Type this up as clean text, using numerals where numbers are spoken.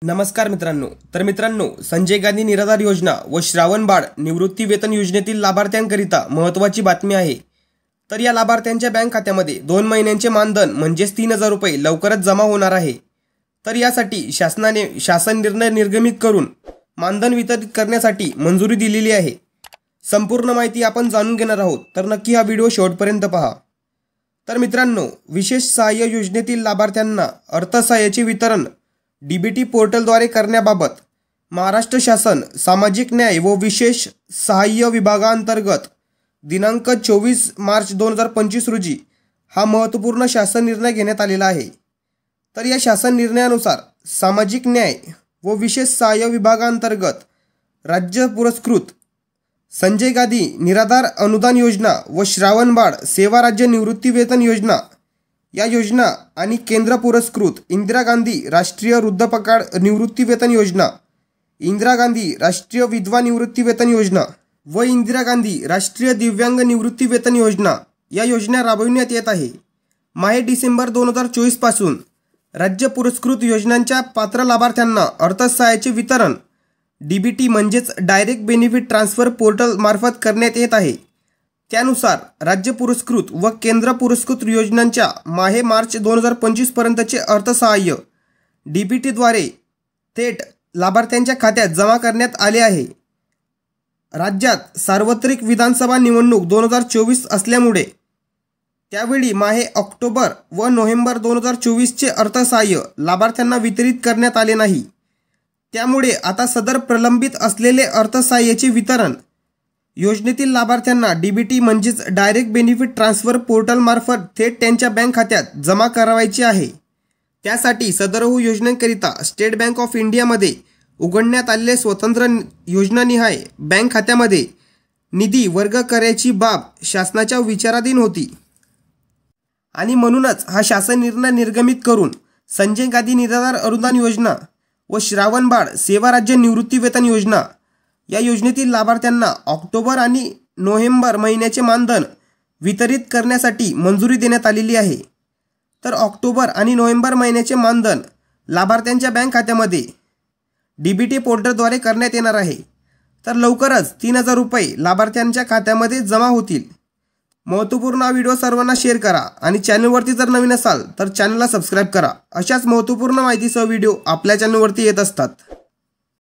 नमस्कार मित्रांनो, संजय गांधी निराधार योजना व श्रावण बाळ निवृत्ती वेतन योजनेतील लाभार्थ्यांकरिता महत्त्वाची बातमी आहे। तर या लाभार्थ्यांच्या बँक खात्यामध्ये 2 महिन्यांचे मानधन म्हणजेच 3000 रुपये लवकरच जमा होणार आहे। तर यासाठी शासन निर्णय निर्गमित करून मानधन वितरित करण्यासाठी मंजुरी दिलेली आहे। संपूर्ण माहिती आपण जाणून घेणार आहोत, तर नक्की हा व्हिडिओ शेवटपर्यंत पहा। तर मित्रांनो, विशेष सहाय्य योजनेतील लाभार्थ्यांना अर्थसहाय्याचे वितरण डीबीटी पोर्टलद्वारे करण्याबाबत महाराष्ट्र शासन सामाजिक न्याय व विशेष सहाय्य विभागांतर्गत दिनांक 24 मार्च 2025 रोजी हा महत्त्वपूर्ण शासन निर्णय घेण्यात आलेला आहे। तर या शासन निर्णयानुसार सामाजिक न्याय व विशेष सहाय्य विभागांतर्गत राज्य पुरस्कृत संजय गांधी निराधार अनुदान योजना व श्रावण बाळ सेवा राज्य निवृत्ती वेतन योजना या योजना आणि केंद्र पुरस्कृत इंदिरा गांधी राष्ट्रीय वृद्धापकाळ निवृत्ती वेतन योजना, इंदिरा गांधी राष्ट्रीय विधवा निवृत्ती वेतन योजना व इंदिरा गांधी राष्ट्रीय दिव्यांग निवृत्ती वेतन योजना या योजना राबविण्यात येत आहे। माहे डिसेंबर 2024 पासून राज्य पुरस्कृत योजनांच्या पात्र लाभार्थ्यांना अर्थसहाय्याचे वितरण डीबीटी म्हणजेच डायरेक्ट बेनिफिट ट्रान्सफर पोर्टल मार्फत करण्यात येत आहे। त्यानुसार राज्य पुरस्कृत व केंद्र पुरस्कृत योजनांच्या माहे मार्च 2025 पर्यंतचे अर्थसहाय्य डीबीटीद्वारे थेट लाभार्थ्यांच्या खात्यात जमा करण्यात आले आहे। राज्यात सार्वत्रिक विधानसभा निवडणूक 2024 असल्यामुळे त्यावेळी माहे ऑक्टोबर व नोव्हेंबर 2024चे अर्थसहाय्य लाभार्थ्यांना वितरित करण्यात आले नाही। त्यामुळे आता सदर प्रलंबित असलेले अर्थसहाय्याचे वितरण योजनेतील लाभार्थ्यांना डीबीटी म्हणजेच डायरेक्ट बेनिफिट ट्रान्सफर पोर्टल मार्फत थेट त्यांच्या बँक खात्यात जमा करावायचे आहे। त्यासाठी सदरहू योजनेकरिता स्टेट बँक ऑफ इंडियामध्ये उघडण्यात आलेले स्वतंत्र योजनानिहाय बँक खात्यामध्ये निधी वर्ग करायची बाब शासनाच्या विचाराधीन होती आणि म्हणूनच हा शासन निर्णय निर्गमित करून संजय गांधी निराधार अनुदान योजना व श्रावण बाळ सेवा राज्य निवृत्ती वेतन योजना या योजनेतील लाभार्थ्यांना ऑक्टोबर आणि नोव्हेंबर महिन्याचे मानधन वितरित करण्यासाठी मंजुरी देण्यात आलेली आहे। तर ऑक्टोबर आणि नोव्हेंबर महिन्याचे मानधन लाभार्थ्यांच्या बँक खात्यामध्ये डीबीटी पोर्टलद्वारे करण्यात येणार आहे। तर लवकरच 3000 रुपये लाभार्थ्यांच्या खात्यामध्ये जमा होतील। महत्त्वपूर्ण हा व्हिडिओ सर्वांना शेअर करा आणि चॅनलवरती जर नवीन असाल तर चॅनलला सबस्क्राईब करा। अशाच महत्त्वपूर्ण माहितीसह व्हिडिओ आपल्या चॅनलवरती येत असतात।